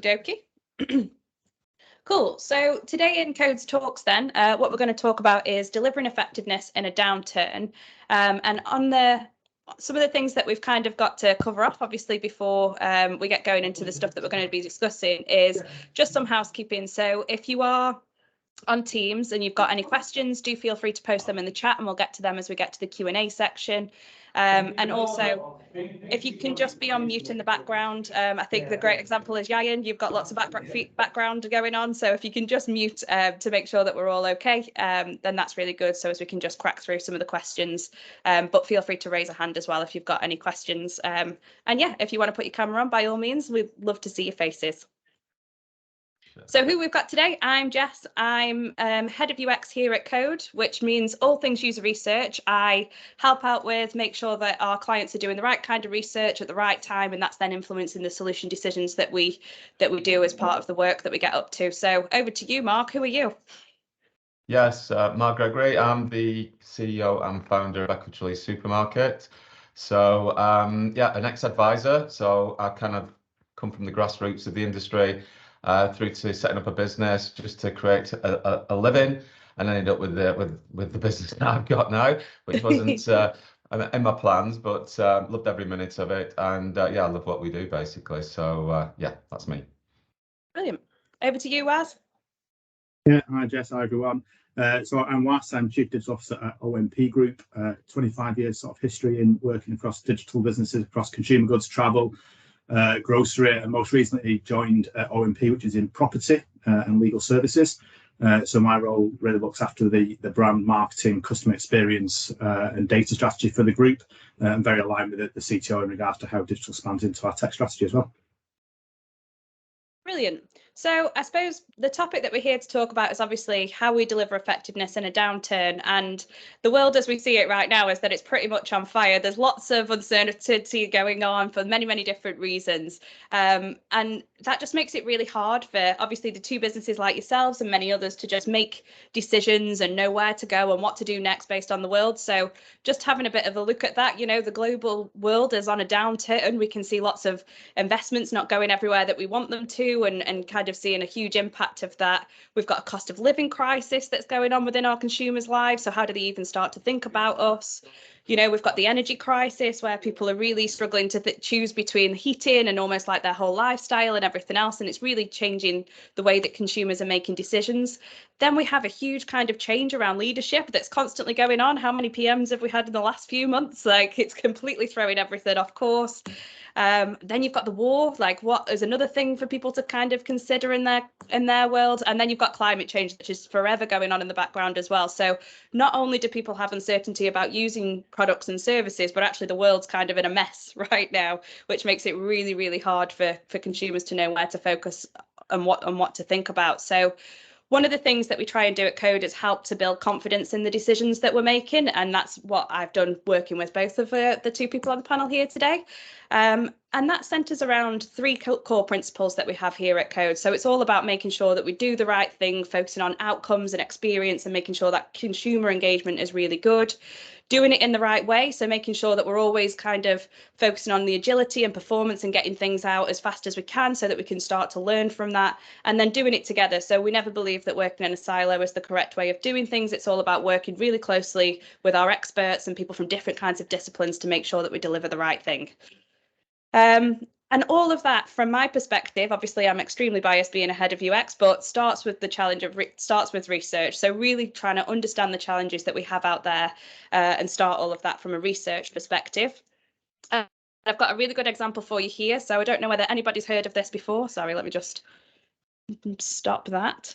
Okie dokie. Cool. So today in Codes Talks then, what we're going to talk about is delivering effectiveness in a downturn. And on some of the things that we've kind of got to cover off, obviously, before we get going into the stuff that we're going to be discussing is just some housekeeping. So if you are on Teams and you've got any questions, do feel free to post them in the chat and we'll get to them as we get to the Q&A section. And also, if you can just be on mute in the background, I think the great example is Yayan. You've got lots of background going on. So if you can just mute to make sure that we're all okay, then that's really good. So as we can just crack through some of the questions, but feel free to raise a hand as well if you've got any questions. And yeah, if you want to put your camera on, by all means, we'd love to see your faces. So who we've got today, I'm Jess. I'm head of UX here at Code, which means all things user research. I help out with, make sure that our clients are doing the right kind of research at the right time, and that's then influencing the solution decisions that we do as part of the work that we get up to. So over to you, Mark. Who are you? Yes, Mark Gregory. I'm the CEO and founder of Equity Supermarket. So yeah, an ex-advisor. So I kind of come from the grassroots of the industry through to setting up a business just to create a living, and ended up with the business that I've got now, which wasn't in my plans, but loved every minute of it, and yeah, I love what we do basically. So yeah, that's me. Brilliant. Over to you, Waz. Yeah, hi Jess, hi everyone. So I'm Waz, I'm Chief Digital Officer at OMP Group, 25 years sort of history in working across digital businesses, across consumer goods, travel, grocery, and most recently joined OMP, which is in property and legal services. So my role really looks after the brand marketing, customer experience and data strategy for the group, and very aligned with the CTO in regards to how digital spans into our tech strategy as well. Brilliant. So I suppose the topic that we're here to talk about is obviously how we deliver effectiveness in a downturn. And the world as we see it right now is that it's pretty much on fire. There's lots of uncertainty going on for many, many different reasons. And that just makes it really hard for obviously the two businesses like yourselves and many others to just make decisions and know where to go and what to do next based on the world. So just having a bit of a look at that, you know, the global world is on a downturn. We can see lots of investments not going everywhere that we want them to, and kind of seeing a huge impact of that. We've got a cost of living crisis that's going on within our consumers' lives. So how do they even start to think about us? You know, we've got the energy crisis where people are really struggling to choose between heating and almost like their whole lifestyle and everything else. And it's really changing the way that consumers are making decisions. Then we have a huge kind of change around leadership that's constantly going on. How many PMs have we had in the last few months? Like, it's completely throwing everything off course. Then you've got the war, like what is another thing for people to kind of consider in their world. And then you've got climate change, which is forever going on in the background as well. So not only do people have uncertainty about using products and services, but actually the world's kind of in a mess right now, which makes it really, really hard for consumers to know where to focus and what to think about. So one of the things that we try and do at Code is help to build confidence in the decisions that we're making. And that's what I've done working with both of the two people on the panel here today. And that centers around three core principles that we have here at Code. So it's all about making sure that we do the right thing, focusing on outcomes and experience and making sure that consumer engagement is really good. Doing it in the right way, so making sure that we're always kind of focusing on the agility and performance and getting things out as fast as we can so that we can start to learn from that, and then doing it together. So we never believe that working in a silo is the correct way of doing things. It's all about working really closely with our experts and people from different kinds of disciplines to make sure that we deliver the right thing. And all of that, from my perspective, obviously I'm extremely biased being a head of UX, but starts with the challenge of starts with research. So really trying to understand the challenges that we have out there and start all of that from a research perspective. I've got a really good example for you here. So I don't know whether anybody's heard of this before. Sorry, let me just stop that.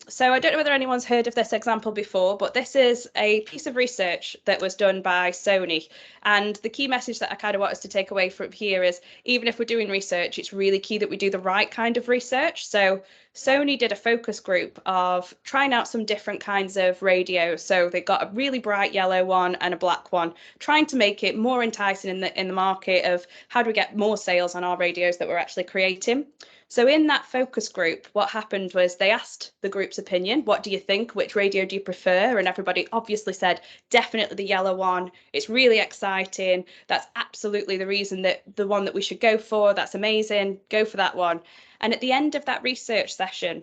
So I don't know whether anyone's heard of this example before, but this is a piece of research that was done by Sony. And the key message that I kind of want us to take away from here is, even if we're doing research, it's really key that we do the right kind of research. So Sony did a focus group of trying out some different kinds of radios. So they got a really bright yellow one and a black one, trying to make it more enticing in the market of how do we get more sales on our radios that we're actually creating. So in that focus group, what happened was they asked the group's opinion. What do you think? Which radio do you prefer? And everybody obviously said, definitely the yellow one. It's really exciting. That's absolutely the reason that the one that we should go for. That's amazing. Go for that one. And at the end of that research session,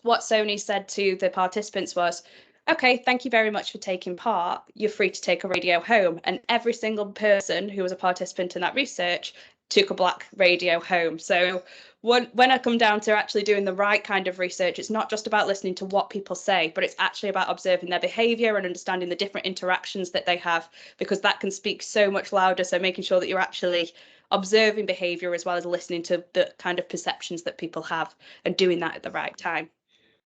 what Sony said to the participants was, okay, thank you very much for taking part. You're free to take a radio home. And every single person who was a participant in that research took a black radio home. So when I come down to actually doing the right kind of research, it's not just about listening to what people say, but it's actually about observing their behavior and understanding the different interactions that they have, because that can speak so much louder. So making sure that you're actually observing behavior as well as listening to the kind of perceptions that people have and doing that at the right time.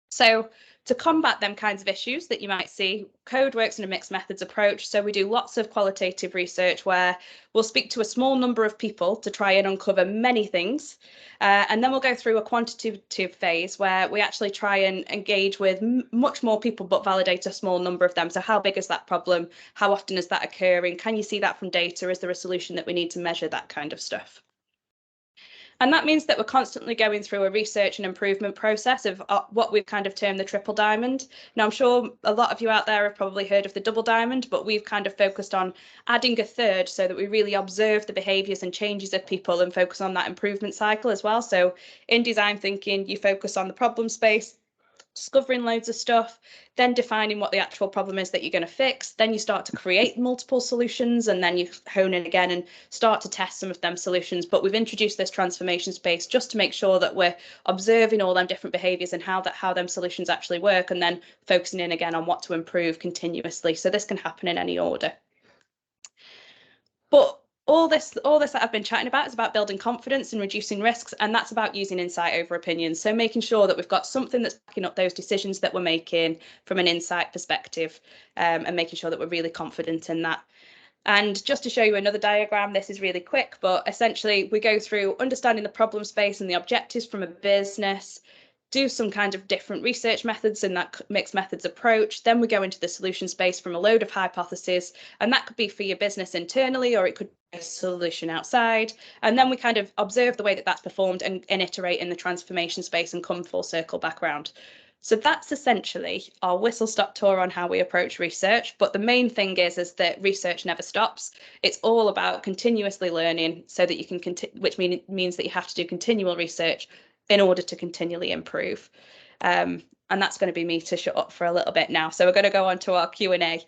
So to combat them kinds of issues that you might see, Code works in a mixed methods approach. So we do lots of qualitative research where we'll speak to a small number of people to try and uncover many things. And then we'll go through a quantitative phase where we actually try and engage with much more people, but validate a small number of them. So how big is that problem? How often is that occurring? Can you see that from data? Is there a solution that we need to measure? That kind of stuff. And that means that we're constantly going through a research and improvement process of what we've kind of termed the triple diamond. Now, I'm sure a lot of you out there have probably heard of the double diamond, but we've kind of focused on adding a third so that we really observe the behaviours and changes of people and focus on that improvement cycle as well. So in design thinking, you focus on the problem space, discovering loads of stuff, then defining what the actual problem is that you're going to fix. Then you start to create multiple solutions, and then you hone in again and start to test some of them solutions. But we've introduced this transformation space just to make sure that we're observing all them different behaviours and how them solutions actually work, and then focusing in again on what to improve continuously. So this can happen in any order. But all this that I've been chatting about is about building confidence and reducing risks, and that's about using insight over opinions. So making sure that we've got something that's backing up those decisions that we're making from an insight perspective, and making sure that we're really confident in that. And just to show you another diagram, this is really quick, but essentially we go through understanding the problem space and the objectives from a business, do some kind of different research methods in that mixed methods approach. Then we go into the solution space from a load of hypotheses, and that could be for your business internally, or it could be a solution outside. And then we kind of observe the way that that's performed and iterate in the transformation space and come full circle back around. So that's essentially our whistle-stop tour on how we approach research. But the main thing is that research never stops. It's all about continuously learning, so that you can which means that you have to do continual research in order to continually improve. And that's going to be me to shut up for a little bit now. So we're going to go on to our Q&A.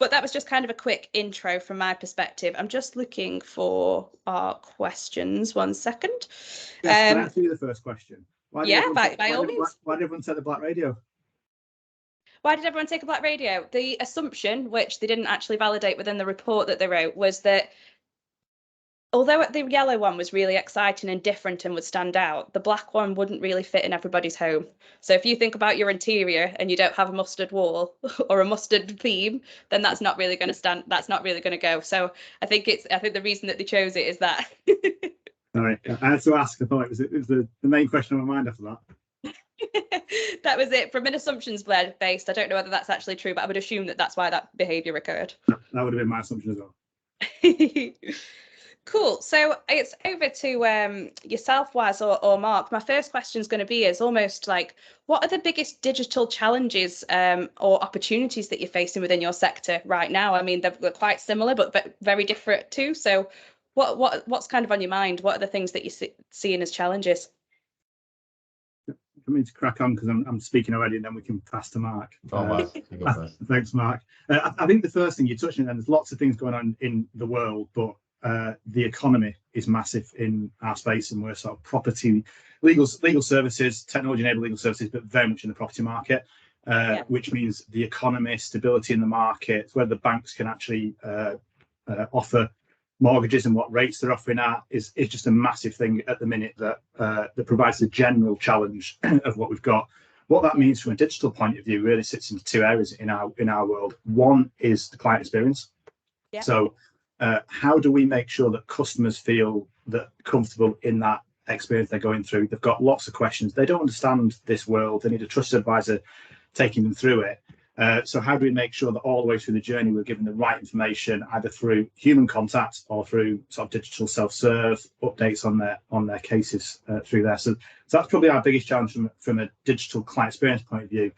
But that was just kind of a quick intro from my perspective. I'm just looking for our questions. 1 second. Yes, can I ask you the first question? By all means. Why did everyone take the black radio? Why did everyone take a black radio? The assumption, which they didn't actually validate within the report that they wrote, was that although the yellow one was really exciting and different and would stand out, the black one wouldn't really fit in everybody's home. So if you think about your interior and you don't have a mustard wall or a mustard theme, then that's not really going to stand. That's not really going to go. So I think the reason that they chose it is that. Sorry, I had to ask. I thought it was the main question on my mind after that. That was it. From an assumptions based, I don't know whether that's actually true, but I would assume that that's why that behaviour occurred. That would have been my assumption as well. Cool. So it's over to yourself, Waz, or Mark. My first question is going to be almost like, what are the biggest digital challenges or opportunities that you're facing within your sector right now? I mean, they're quite similar, but very different too. So what's kind of on your mind? What are the things that you're seeing as challenges? I mean, to crack on, because I'm speaking already, and then we can pass to Mark. Thanks, Mark. I think the first thing you touched on, and there's lots of things going on in the world, but the economy is massive in our space, and we're sort of property, legal services, technology-enabled legal services, but very much in the property market, which means the economy, stability in the market, whether the banks can actually offer mortgages and what rates they're offering at is just a massive thing at the minute that provides the general challenge of what we've got. What that means from a digital point of view really sits into two areas in our world. One is the client experience. Yeah. So how do we make sure that customers feel that comfortable in that experience they're going through? They've got lots of questions. They don't understand this world. They need a trusted advisor taking them through it. So how do we make sure that all the way through the journey we're given the right information, either through human contact or through sort of digital self-serve updates on their cases through there? So that's probably our biggest challenge from a digital client experience point of view.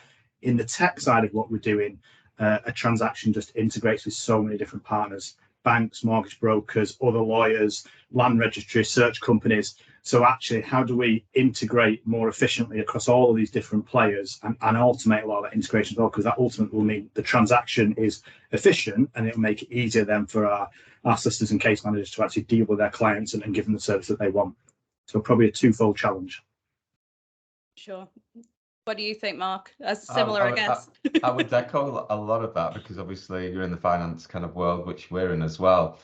In the tech side of what we're doing, a transaction just integrates with so many different partners: banks, mortgage brokers, other lawyers, land registries, search companies. So actually, how do we integrate more efficiently across all of these different players and automate a lot of that integration as well? Because that ultimately will mean the transaction is efficient, and it'll make it easier then for our solicitors and case managers to actually deal with their clients and give them the service that they want. So probably a twofold challenge. Sure. What do you think, Mark? As similar, I guess. I would echo a lot of that, because obviously you're in the finance kind of world, which we're in as well.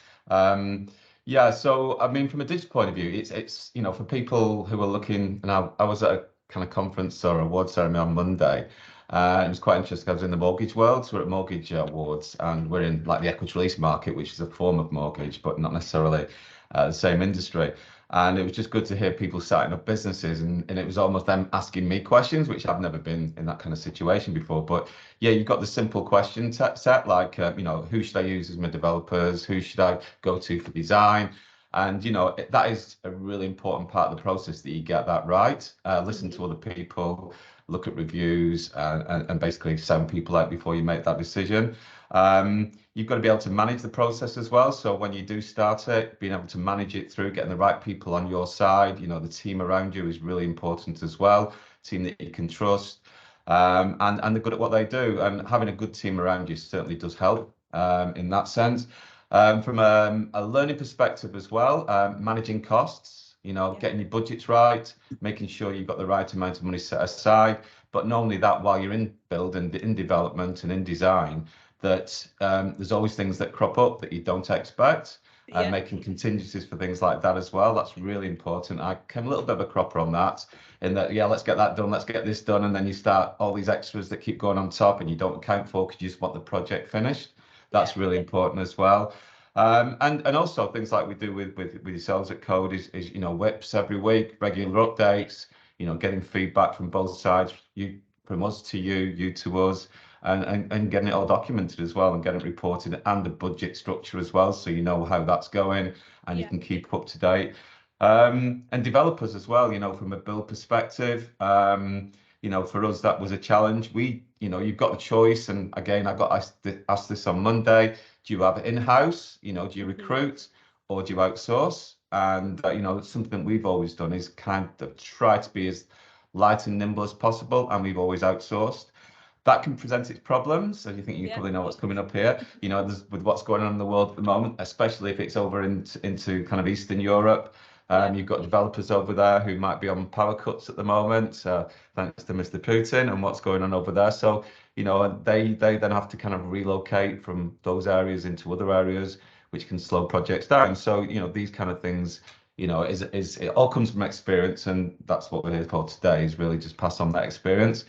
Yeah, so I mean, from a digital point of view, it's you know, for people who are looking, and I was at a kind of conference or award ceremony on Monday. It was quite interesting. I was in the mortgage world, so we're at mortgage awards, and we're in like the equity release market, which is a form of mortgage, but not necessarily the same industry. And it was just good to hear people starting up businesses, and it was almost them asking me questions, which I've never been in that kind of situation before. But yeah, you've got the simple question set, like, you know, who should I use as my developers? Who should I go to for design? And, you know, that is a really important part of the process, that you get that right. Listen to other people, look at reviews, and basically sound people out before you make that decision. You've got to be able to manage the process as well. So when you do start it, being able to manage it through getting the right people on your side, you know, the team around you is really important as well. Team that you can trust, and they're good at what they do. And having a good team around you certainly does help in that sense. From a learning perspective as well, managing costs, you know, getting your budgets right, making sure you've got the right amount of money set aside. But not only that, while you're in build and in development and in design, that there's always things that crop up that you don't expect, and making contingencies for things like that as well. That's really important. I came a little bit of a cropper on that, in that, yeah, let's get that done, let's get this done, and then you start all these extras that keep going on top and you don't account for because you just want the project finished. That's really important as well. And also things like we do with yourselves at Code is you know, whips every week, regular updates, you know, getting feedback from both sides, from us to you to us, and getting it all documented as well, and getting it reported, and the budget structure as well, so you know how that's going, and you can keep up to date. And developers as well, you know, from a build perspective, you know, for us that was a challenge. You know, you've got the choice, and again, I got asked this on Monday. Do you have it in-house? You know, do you recruit, or do you outsource? And you know, something we've always done is kind of try to be as light and nimble as possible, and we've always outsourced. That can present its problems, and you think you probably know what's coming up here. You know, with what's going on in the world at the moment, especially if it's over into kind of Eastern Europe. You've got developers over there who might be on power cuts at the moment, thanks to Mr. Putin and what's going on over there. So, you know, they then have to kind of relocate from those areas into other areas, which can slow projects down. So, you know, these kind of things, you know, it all comes from experience, and that's what we're here for today, is really just pass on that experience.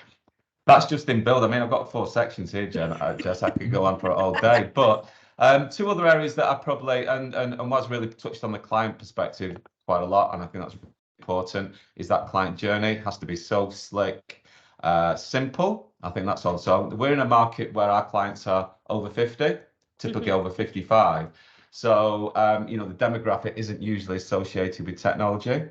That's just in build. I mean, I've got 4 sections here, Jess. I could go on for it all day. But 2 other areas that I probably, and what's really touched on the client perspective quite a lot, and I think that's important, is that client journey has to be so slick, simple. I think that's also, we're in a market where our clients are over 50, typically over 55. So, you know, the demographic isn't usually associated with technology.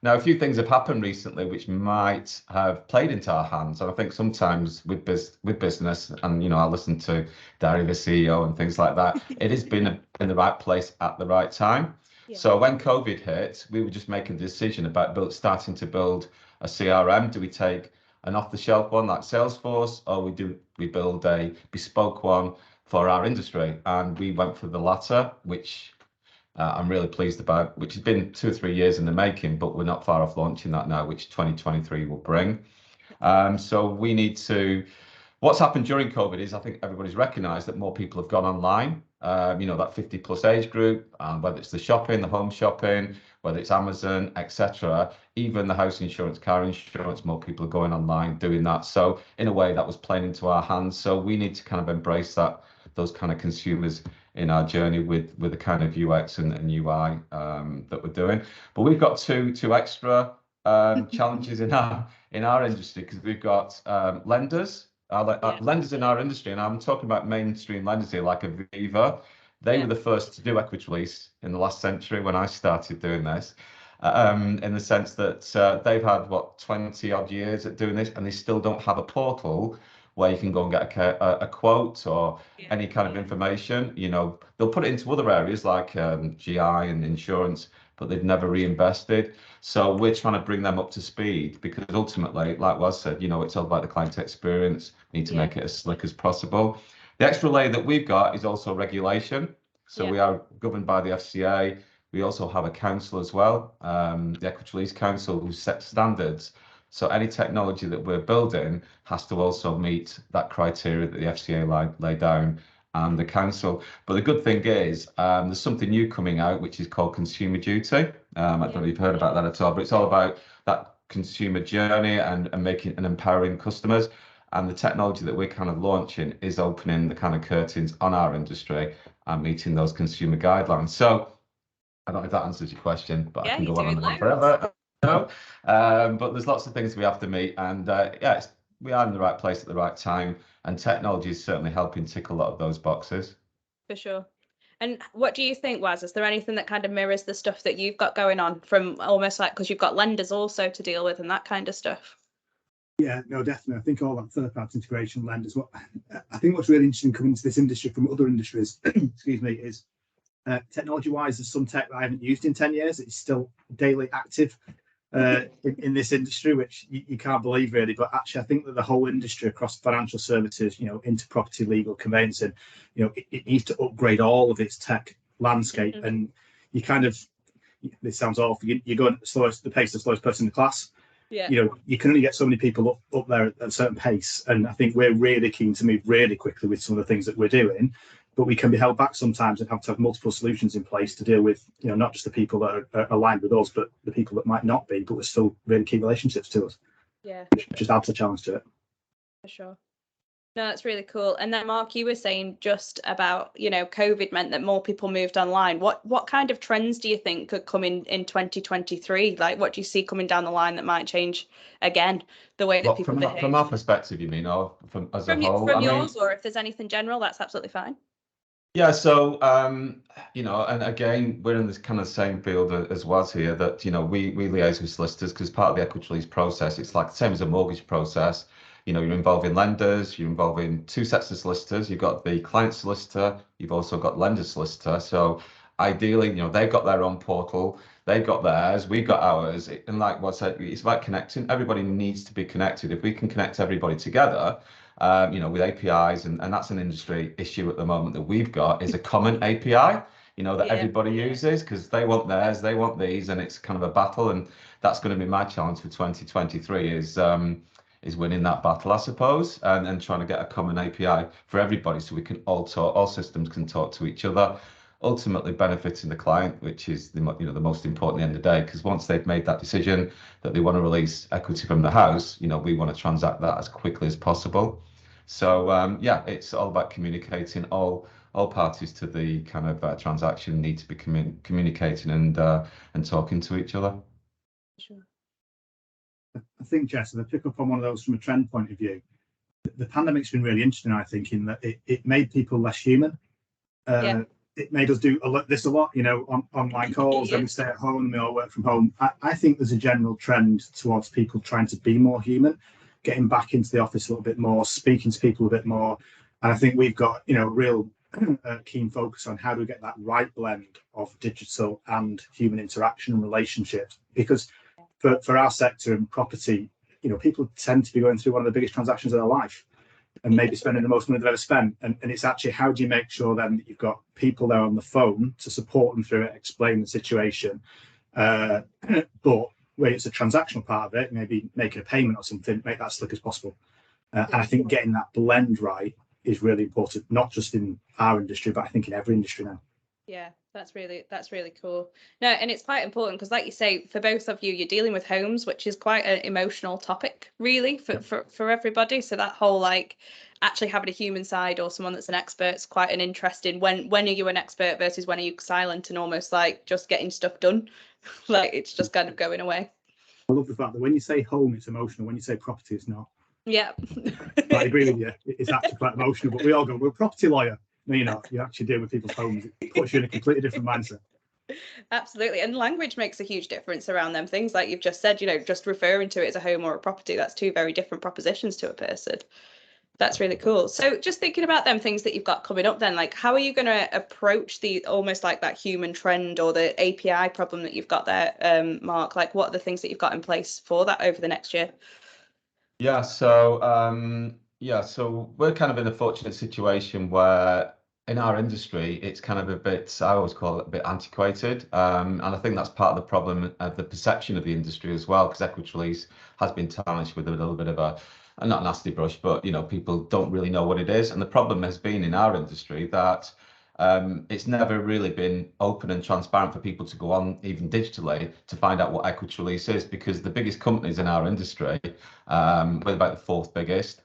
Now, a few things have happened recently which might have played into our hands, and I think sometimes with business, and you know, I listen to Darry, the CEO, and things like that. It has been in the right place at the right time. So when COVID hit, we were just making a decision about starting to build a CRM. Do we take an off-the-shelf one like Salesforce, or we build a bespoke one for our industry? And we went for the latter, which I'm really pleased about, which has been 2 or 3 years in the making, but we're not far off launching that now, which 2023 will bring. So we need to, what's happened during COVID is I think everybody's recognised that more people have gone online, you know, that 50+ age group, whether it's the shopping, the home shopping, whether it's Amazon, etc., even the house insurance, car insurance, more people are going online doing that. So in a way that was playing into our hands. So we need to kind of embrace that, those kind of consumers in our journey with the kind of UX and UI that we're doing. But we've got two extra challenges in our industry, because we've got lenders. Lenders in our industry, and I'm talking about mainstream lenders here, like Aviva. They were the first to do equity release in the last century when I started doing this, in the sense that they've had, what, 20 odd years at doing this, and they still don't have a portal where you can go and get a quote or any kind of information. You know, they'll put it into other areas like GI and insurance, but they've never reinvested. So we're trying to bring them up to speed, because ultimately, like was said, it's all about the client experience. We need to make it as slick as possible. The extra layer that we've got is also regulation. So we are governed by the FCA. We also have a council as well, the Equity Release Council, who set standards. So any technology that we're building has to also meet that criteria that the FCA laid down, and the council. But the good thing is, there's something new coming out, which is called consumer duty. I don't know if you've heard about that at all, but it's all about that consumer journey and making and empowering customers. And the technology that we're kind of launching is opening the kind of curtains on our industry and meeting those consumer guidelines. So I don't know if that answers your question, but I can go on and on forever. But there's lots of things we have to meet, and we are in the right place at the right time, and technology is certainly helping tick a lot of those boxes. For sure. And what do you think, Waz? Is there anything that kind of mirrors the stuff that you've got going on, from almost like, because you've got lenders also to deal with and that kind of stuff? Yeah, no, definitely. I think all that third-party integration lenders. I think what's really interesting coming into this industry from other industries, excuse me, is technology-wise, there's some tech that I haven't used in 10 years. It's still daily active in this industry, which you can't believe really. But actually, I think that the whole industry across financial services, into property, legal, conveyancing, it needs to upgrade all of its tech landscape. And you kind of, this sounds awful, you're going at the pace of the slowest person in the class. Yeah. You can only get so many people up there at a certain pace. And I think we're really keen to move really quickly with some of the things that we're doing, but we can be held back sometimes and have to have multiple solutions in place to deal with, not just the people that are aligned with us, but the people that might not be, but we're still really key relationships to us. Yeah. Which just adds a challenge to it. For sure. No, that's really cool. And then Mark, you were saying just about, COVID meant that more people moved online. What kind of trends do you think could come in 2023? Like, what do you see coming down the line that might change again the way that people behave? From our perspective, you mean, or as a whole? From yours, or if there's anything general, that's absolutely fine. Yeah, so and again, we're in this kind of same field as was here, that we liaise with solicitors, because part of the equity release process, it's like the same as a mortgage process. You're involving lenders, you're involving two sets of solicitors. You've got the client solicitor, you've also got lender solicitor. So ideally, they've got their own portal, they've got theirs, we've got ours. And like what I said, it's about connecting. Everybody needs to be connected. If we can connect everybody together, with APIs, and that's an industry issue at the moment that we've got, is a common API, that everybody uses, because they want theirs, they want these, and it's kind of a battle. And that's going to be my challenge for 2023 is winning that battle, I suppose, and trying to get a common API for everybody, so we can all systems can talk to each other, ultimately benefiting the client, which is the most important at the end of the day, because once they've made that decision that they want to release equity from the house, we want to transact that as quickly as possible. So it's all about communicating. All parties to the kind of transaction need to be communicating and talking to each other. Sure. I think, Jess, and I pick up on one of those from a trend point of view. The pandemic's been really interesting, I think, in that it made people less human. It made us do this a lot, on online calls, then we stay at home and we all work from home. I think there's a general trend towards people trying to be more human, getting back into the office a little bit more, speaking to people a bit more. And I think we've got, real keen focus on how do we get that right blend of digital and human interaction and relationships. Because for our sector and property, people tend to be going through one of the biggest transactions of their life, and maybe spending the most money they've ever spent. And it's actually, how do you make sure then that you've got people there on the phone to support them through it, explain the situation, but where it's a transactional part of it, maybe making a payment or something, make that slick as possible. And I think getting that blend right is really important, not just in our industry, but I think in every industry now. Yeah, that's really cool. No, and it's quite important because, like you say, for both of you, you're dealing with homes, which is quite an emotional topic, really, for everybody. So that whole actually having a human side or someone that's an expert is quite an interesting. When are you an expert versus when are you silent and almost like just getting stuff done? Like it's just kind of going away. I love the fact that when you say home, it's emotional. When you say property, it's not. Yeah. I agree with you. It's actually quite emotional, but we all go, we're a property lawyer. No, you're not. You actually deal with people's homes. It puts you in a completely different mindset. Absolutely. And language makes a huge difference around them things. Like you've just said, just referring to it as a home or a property, that's two very different propositions to a person. That's really cool. So just thinking about them things that you've got coming up then, like how are you going to approach the almost like that human trend or the API problem that you've got there, Mark? Like what are the things that you've got in place for that over the next year? Yeah, so we're kind of in a fortunate situation where in our industry it's kind of a bit, I always call it a bit antiquated. And I think that's part of the problem of the perception of the industry as well, because equity release has been tarnished with a little bit of a not nasty brush, but people don't really know what it is. And the problem has been in our industry that it's never really been open and transparent for people to go on, even digitally, to find out what equity release is, because the biggest companies in our industry, we're about the fourth biggest,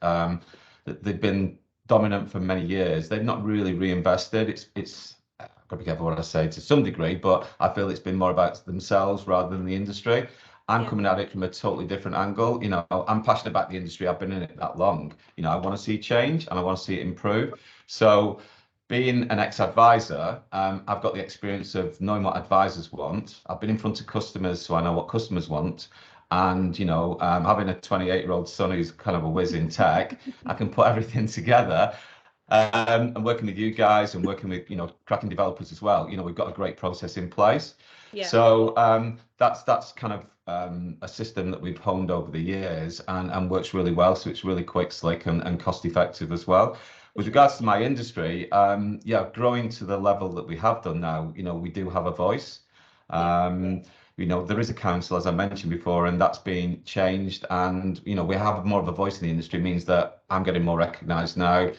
they've been dominant for many years. They've not really reinvested. It's I've got to be careful what I say to some degree, but I feel it's been more about themselves rather than the industry. I'm coming at it from a totally different angle. I'm passionate about the industry. I've been in it that long. I want to see change and I want to see it improve. So being an ex-advisor, I've got the experience of knowing what advisors want. I've been in front of customers, so I know what customers want. And having a 28-year-old son who's kind of a whiz in tech, I can put everything together. And working with you guys and working with cracking developers as well. We've got a great process in place. Yeah. So that's kind of a system that we've honed over the years and works really well. So it's really quick, slick, and cost effective as well. With regards to my industry, growing to the level that we have done now, we do have a voice. There is a council, as I mentioned before, and that's been changed. And, we have more of a voice in the industry, means that I'm getting more recognised now.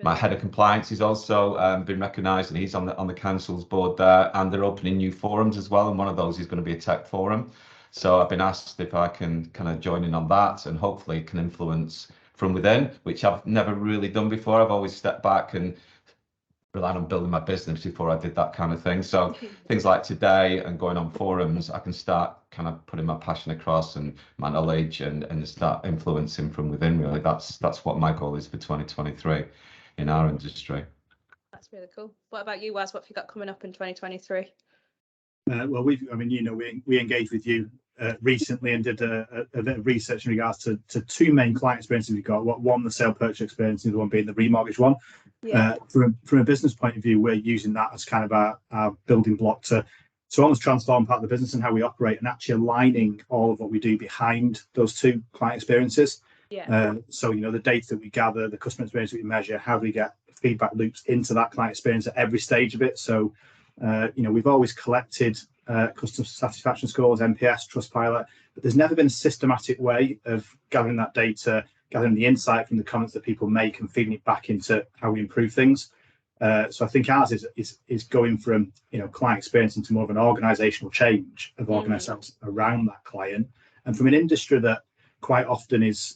My head of compliance is also been recognised, and he's on the council's board there. And they're opening new forums as well. And one of those is going to be a tech forum. So I've been asked if I can kind of join in on that and hopefully can influence from within, which I've never really done before. I've always stepped back and relied on building my business before I did that kind of thing. So things like today and going on forums, I can start kind of putting my passion across and my knowledge and start influencing from within. Really, that's what my goal is for 2023 in our industry. That's really cool. What about you, Waz? What have you got coming up in 2023? Well, we engaged with you recently and did a bit of research in regards to two main client experiences we've got. One, the sale purchase experience, and the other one being the remortgage one. Yeah. From a business point of view, we're using that as kind of our building block to almost transform part of the business and how we operate, and actually aligning all of what we do behind those two client experiences. Yeah. So the data that we gather, the customer experience that we measure, how do we get feedback loops into that client experience at every stage of it? So we've always collected customer satisfaction scores, NPS, Trustpilot, but there's never been a systematic way of gathering that data, gathering the insight from the comments that people make and feeding it back into how we improve things. So I think ours is going from client experience into more of an organisational change of organising ourselves around that client, and from an industry that quite often is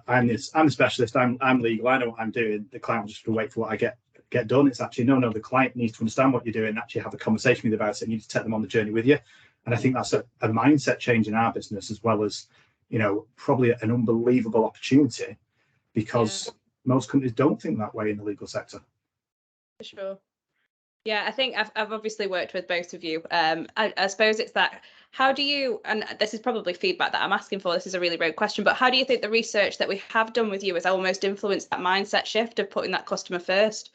I'm a specialist, I'm legal, I know what I'm doing. The client will just wait for what I get done. It's actually no, the client needs to understand what you're doing and actually have a conversation with you about it, and you need to take them on the journey with you. And I think that's a mindset change in our business, as well as probably an unbelievable opportunity, because most companies don't think that way in the legal sector. For sure. Yeah, I think I've obviously worked with both of you. I suppose it's that, how do you, and this is probably feedback that I'm asking for, this is a really rogue question, but how do you think the research that we have done with you has almost influenced that mindset shift of putting that customer first?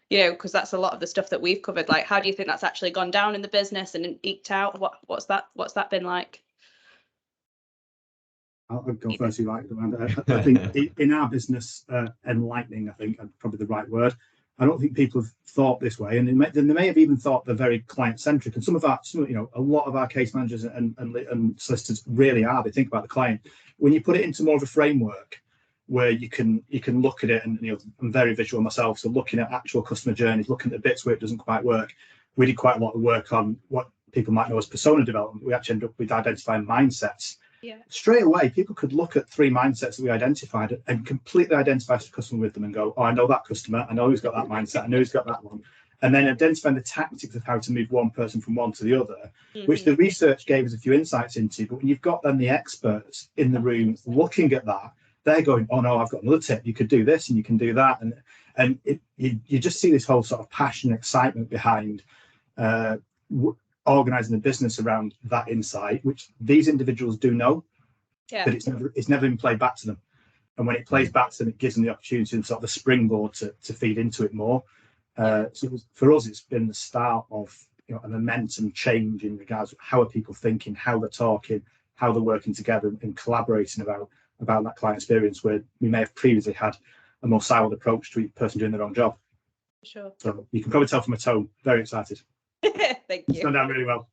Because that's a lot of the stuff that we've covered. Like, how do you think that's actually gone down in the business and eked out? What's that been like? I'll go first, if you like, Amanda. I think in our business, enlightening, I think, probably the right word. I don't think people have thought this way, and they may have even thought they're very client-centric. And a lot of our case managers and solicitors really are. They think about the client. When you put it into more of a framework where you can look at it, and I'm very visual myself, so looking at actual customer journeys, looking at the bits where it doesn't quite work. We did quite a lot of work on what people might know as persona development. We actually ended up with identifying mindsets. Yeah. Straight away, people could look at 3 mindsets that we identified and completely identify the customer with them and go, oh, I know that customer, I know who's got that mindset, I know who's got that one. And then identifying the tactics of how to move one person from one to the other, which the research gave us a few insights into. But when you've got then the experts in the room looking at that, they're going, oh no, I've got another tip. You could do this and you can do that. And you just see this whole sort of passion and excitement behind organising the business around that insight, which these individuals do know, but it's never been played back to them. And when it plays back to them, it gives them the opportunity and sort of the springboard to feed into it more. So for us, it's been the start of a momentum change in regards to how are people thinking, how they're talking, how they're working together and collaborating about that client experience, where we may have previously had a more siloed approach to each person doing their own job. Sure. So you can probably tell from my tone, very excited. Thank you. It's gone down really well.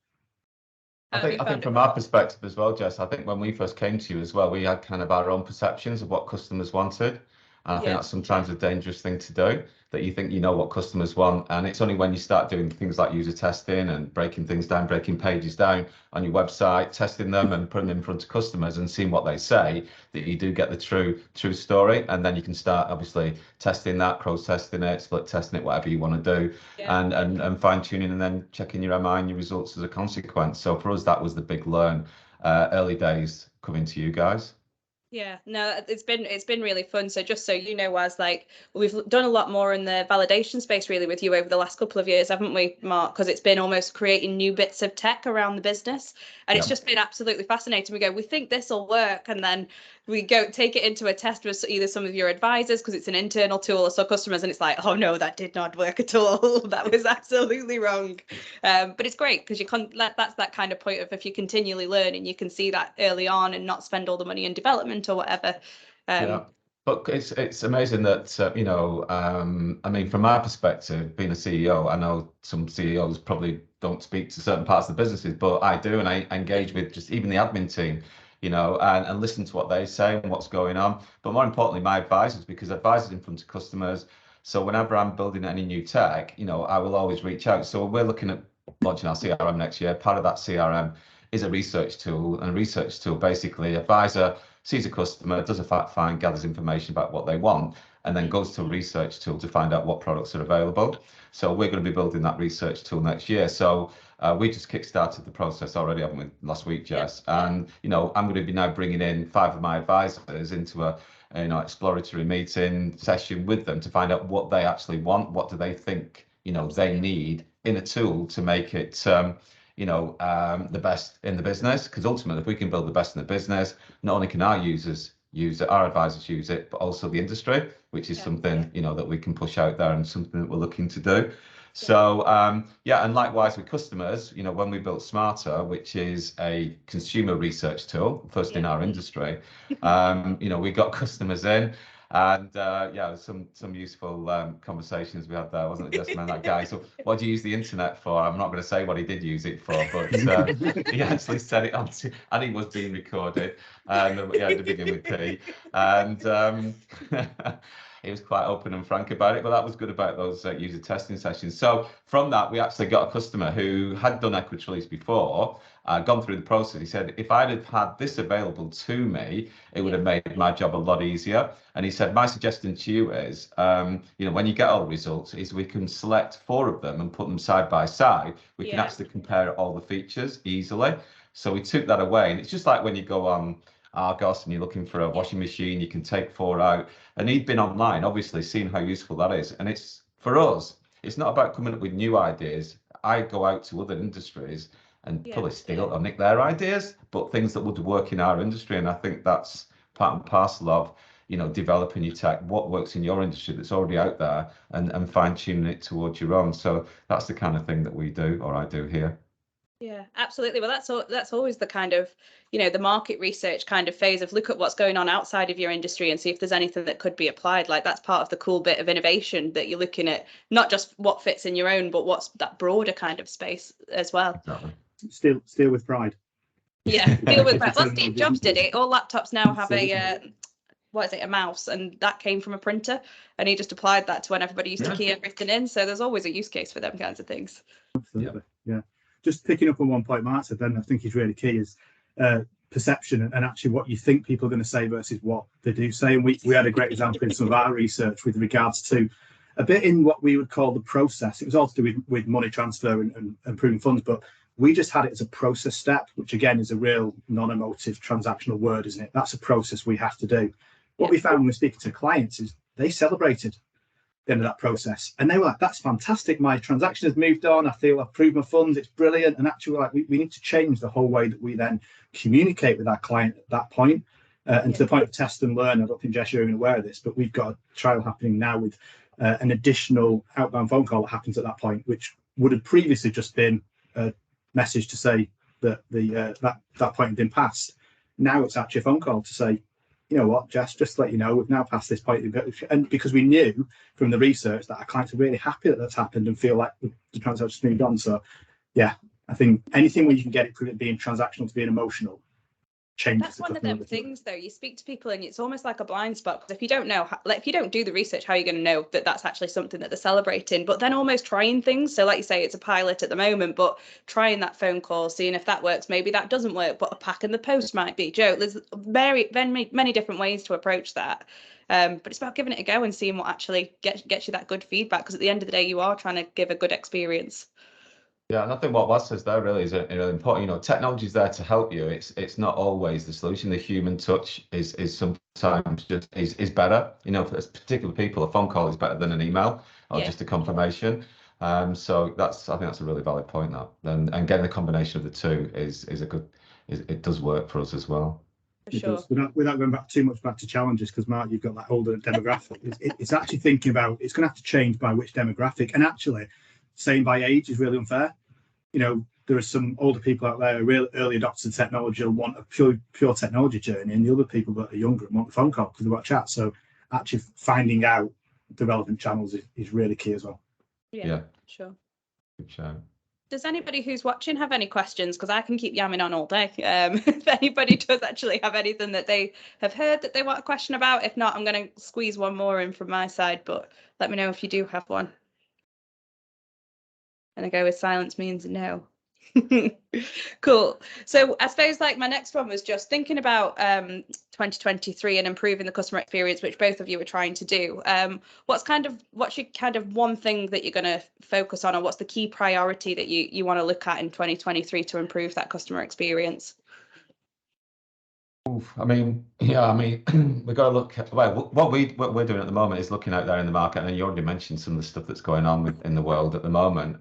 I think from our perspective as well, Jess, I think when we first came to you as well, we had kind of our own perceptions of what customers wanted. And I think that's sometimes a dangerous thing to do, that you think you know what customers want. And it's only when you start doing things like user testing and breaking things down, breaking pages down on your website, testing them and putting them in front of customers and seeing what they say, that you do get the true story. And then you can start obviously testing that, cross testing it, split testing it, whatever you want to do, and fine tuning, and then checking your MI and your results as a consequence. So for us, that was the big learn, early days coming to you guys. Yeah, no, it's been really fun. So just so you know, we've done a lot more in the validation space really with you over the last couple of years, haven't we, Mark? Because it's been almost creating new bits of tech around the business, and it's just been absolutely fascinating. We think this will work, and then we go take it into a test with either some of your advisors because it's an internal tool, or so customers, and it's like, oh no, that did not work at all. That was absolutely wrong. But it's great because that's that kind of point of, if you're continually learning, you can see that early on and not spend all the money in development or whatever. But it's amazing that I mean, from our perspective, being a CEO, I know some CEOs probably don't speak to certain parts of the businesses, but I do, and I engage with just even the admin team, and listen to what they say and what's going on. But more importantly, my advisors, because advisors in front of customers. So whenever I'm building any new tech, I will always reach out. So we're looking at launching our CRM next year. Part of that CRM is a research tool, and a research tool basically, advisor sees a customer, does a fact find, gathers information about what they want, and then goes to a research tool to find out what products are available. So we're going to be building that research tool next year. So we just kickstarted the process already, haven't we, last week, Jess? And I'm going to be now bringing in 5 of my advisors into a exploratory meeting session with them to find out what they actually want, what do they think they need in a tool to make it the best in the business. Because ultimately, if we can build the best in the business, not only can our users use it, our advisors use it, but also the industry, which is something that we can push out there and something that we're looking to do. So and likewise with customers, when we built Smarter, which is a consumer research tool, first in our industry, we got customers in. And some useful conversations we had there, wasn't it, just about that guy? So what do you use the internet for? I'm not going to say what he did use it for, but he actually said it on and he was being recorded. To begin with P. And he was quite open and frank about it, but that was good about those user testing sessions. So from that, we actually got a customer who had done Equity Release before, gone through the process. He said, if I'd have had this available to me, it would have made my job a lot easier. And he said, my suggestion to you is, when you get all the results, is we can select 4 of them and put them side by side. We can actually compare all the features easily. So we took that away. And it's just like when you go on Argos and you're looking for a washing machine, you can take 4 out. And he'd been online, obviously, seeing how useful that is. And it's, for us, it's not about coming up with new ideas. I go out to other industries and probably steal or nick their ideas, but things that would work in our industry. And I think that's part and parcel of, developing your tech, what works in your industry that's already out there, and fine-tuning it towards your own. So that's the kind of thing that we do, or I do here. Yeah, absolutely. Well, that's always the kind of, the market research kind of phase of look at what's going on outside of your industry and see if there's anything that could be applied. Like that's part of the cool bit of innovation, that you're looking at not just what fits in your own, but what's that broader kind of space as well. Exactly. Steal with pride. Yeah, deal with that. Well, Steve Jobs did it. All laptops now have a mouse, and that came from a printer, and he just applied that to when everybody used to key everything in. So there's always a use case for them kinds of things. Absolutely. Yeah. Just picking up on one point Mark said, then I think is really key is perception and actually what you think people are going to say versus what they do say. And we had a great example in some of our research with regards to a bit in what we would call the process. It was all to do with money transfer and improving funds, but we just had it as a process step, which again is a real non-emotive transactional word, isn't it? That's a process we have to do. What we found when we're speaking to clients is they celebrated the end of that process, and they were like, that's fantastic, my transaction has moved on, I feel I've proved my funds, it's brilliant. And actually, like, we need to change the whole way that we then communicate with our client at that point. And to the point of test and learn, I don't think, Jess, you're even aware of this, but we've got a trial happening now with an additional outbound phone call that happens at that point, which would have previously just been a message to say that that point had been passed. Now it's actually a phone call to say, you know what, Jess, just to let you know, we've now passed this point. And because we knew from the research that our clients are really happy that that's happened and feel like the transaction's moved on. So, yeah, I think anything where you can get it from it being transactional to being emotional changes. That's one of them things, though. You speak to people and it's almost like a blind spot, because if you don't know, like if you don't do the research, how are you going to know that that's actually something that they're celebrating? But then almost trying things. So like you say, it's a pilot at the moment, but trying that phone call, seeing if that works. Maybe that doesn't work, but a pack in the post might be. Joe, there's many different ways to approach that. But it's about giving it a go and seeing what actually gets you that good feedback, because at the end of the day, you are trying to give a good experience. Yeah, and I think what Waz says there really is really important. You know, technology is there to help you. It's not always the solution. The human touch is sometimes just is better. You know, for particular people, a phone call is better than an email or just a confirmation. So I think that's a really valid point. That and getting the combination of the two is a good. It does work for us as well. For sure. Without going too much back to challenges, because Mark, you've got that older demographic. It's actually thinking about it's going to have to change by which demographic, and actually saying by age is really unfair. You know, there are some older people out there who are real early adopters of technology will want a pure technology journey, and the other people that are younger and want the phone call because they want to chat. So actually finding out the relevant channels is really key as well. Yeah, sure. Good show. Does anybody who's watching have any questions? Because I can keep yamming on all day. If anybody does actually have anything that they have heard that they want a question about, if not, I'm going to squeeze one more in from my side, but let me know if you do have one. And I go with silence means no. Cool. So I suppose like my next one was just thinking about 2023 and improving the customer experience, which both of you are trying to do. What's your kind of one thing that you're going to focus on, or what's the key priority that you want to look at in 2023 to improve that customer experience? I mean, we've got to look at, well, what we're doing at the moment is looking out there in the market, and you already mentioned some of the stuff that's going on in the world at the moment.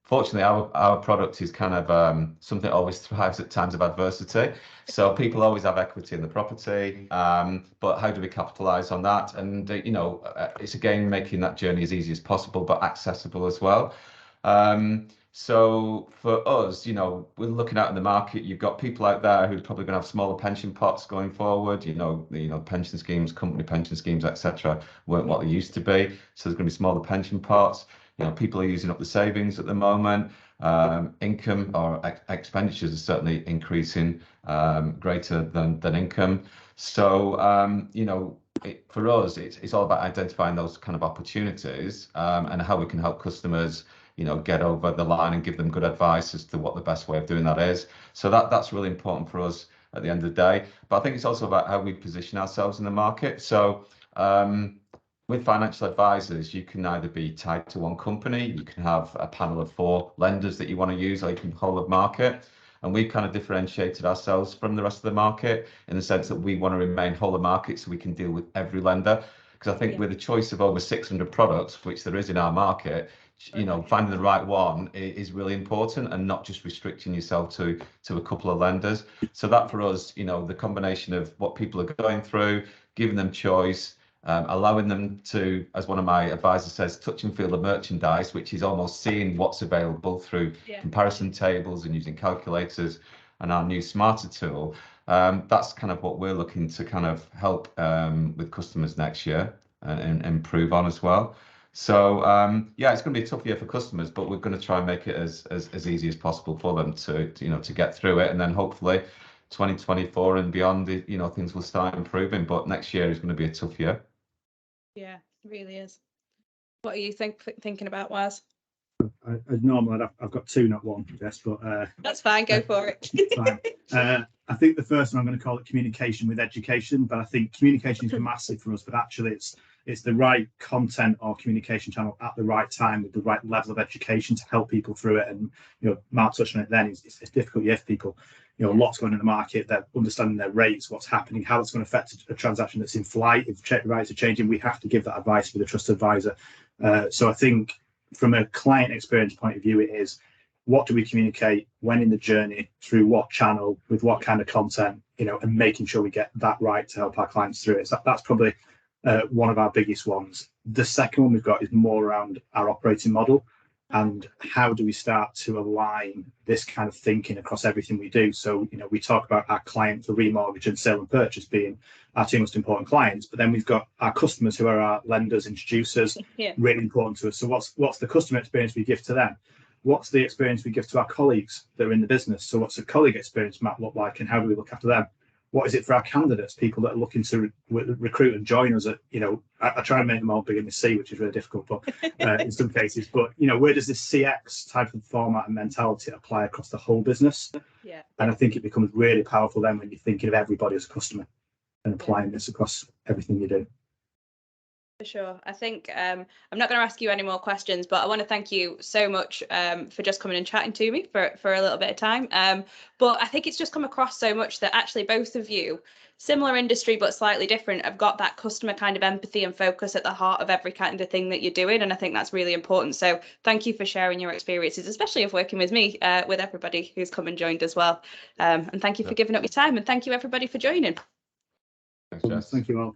Fortunately, our product is kind of something that always thrives at times of adversity. So people always have equity in the property, but how do we capitalize on that? And it's again making that journey as easy as possible, but accessible as well. So for us, we're looking out in the market. You've got people out there who are probably going to have smaller pension pots going forward. Pension schemes, company pension schemes, etc., weren't what they used to be. So there's going to be smaller pension pots. People are using up the savings at the moment. Income or expenditures are certainly increasing greater than income. So for us, it's all about identifying those kind of opportunities and how we can help customers get over the line and give them good advice as to what the best way of doing that is. So that's really important for us at the end of the day. But I think it's also about how we position ourselves in the market. So with financial advisors, you can either be tied to one company, you can have a panel of 4 lenders that you want to use, or you can whole of market. And we've kind of differentiated ourselves from the rest of the market in the sense that we want to remain whole of market so we can deal with every lender. Because I think with a choice of over 600 products, which there is in our market, finding the right one is really important, and not just restricting yourself to a couple of lenders. So that for us, the combination of what people are going through, giving them choice, allowing them to, as one of my advisors says, touch and feel the merchandise, which is almost seeing what's available through comparison tables and using calculators and our new Smarter tool. That's kind of what we're looking to kind of help with customers next year and improve on as well. So it's going to be a tough year for customers, but we're going to try and make it as easy as possible for them to get through it, and then hopefully 2024 and beyond, things will start improving. But next year is going to be a tough year. Yeah, it really is. What are you thinking about, Waz? As normal, I've got 2, not 1, Jess, but that's fine. Go for it. Fine. I think the first one I'm going to call it communication with education, but I think communication is massive for us. But actually, it's the right content or communication channel at the right time with the right level of education to help people through it. And Mark touched on it then. It's difficult. You have people, lots going in the market. They're understanding their rates, what's happening, how it's going to affect a transaction that's in flight. If rates are changing, we have to give that advice with a trusted advisor. So I think from a client experience point of view, it is what do we communicate when in the journey, through what channel, with what kind of content, and making sure we get that right to help our clients through it. So that's probably one of our biggest ones. The second one we've got is more around our operating model and how do we start to align this kind of thinking across everything we do. So, we talk about our client for remortgage and sale and purchase being our two most important clients, but then we've got our customers who are our lenders, introducers, really important to us. So what's the customer experience we give to them? What's the experience we give to our colleagues that are in the business? So what's the colleague experience map look like, and how do we look after them? What is it for our candidates, people that are looking to recruit and join us at, I try and make them all begin with C, which is really difficult, but in some cases, but, where does this CX type of format and mentality apply across the whole business? Yeah. And I think it becomes really powerful then when you're thinking of everybody as a customer and applying this across everything you do. For sure. I think I'm not going to ask you any more questions, but I want to thank you so much for just coming and chatting to me for a little bit of time. But I think it's just come across so much that actually both of you, similar industry but slightly different, have got that customer kind of empathy and focus at the heart of every kind of thing that you're doing. And I think that's really important. So thank you for sharing your experiences, especially of working with me, with everybody who's come and joined as well. And thank you for giving up your time. And thank you everybody for joining. Thanks, Jess. Thank you all.